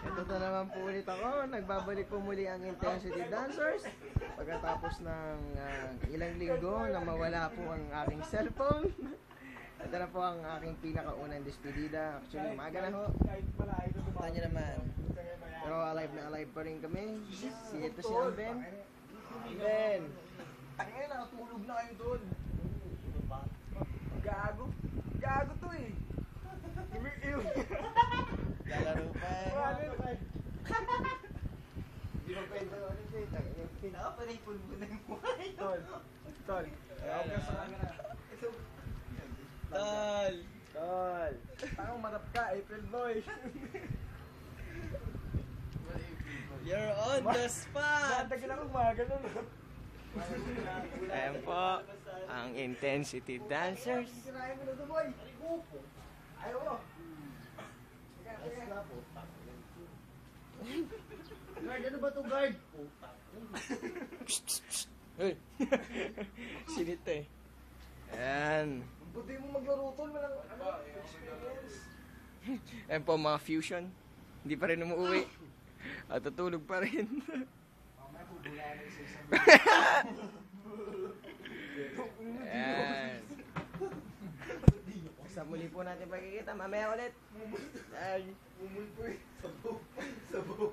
Ito na naman po ulit ako. Nagbabalik po muli ang Intensity Dancers. Pagkatapos ng ilang linggo na mawala po ang aking cellphone. Ito na po ang aking pinakaunang despedida. Actually, umaga na ho. Kita nyo naman. Pero alive na alive pa rin kami. Ito si Alben. Alben! Tangin na, natulog na kayo doon. Gago. Gago to eh. Lalaro pa eh. Hindi mo pwede ulit eh. Pinakapanay pulbo na yung buhay. Tol. Tol. Ayaw ka sa camera. Ito. Tol. Tol. Tangang marap ka, April Boy. You're on the spot! Natagal ako mga ganun. Ayan po, ang Intensity Dancers. Sirahin mo na ito, boy. Ayaw mo. Guard, ano ba ito, guard? Hey! Sinito eh. Ayan. Buti mo maglaro tol, walang experience. Ayan po mga fusion. Hindi pa rin umuwi. At tutulog pa rin. Ayan. Sa muli po natin pagkikita. Mamaya ulit. Mumul po eh. Sabog.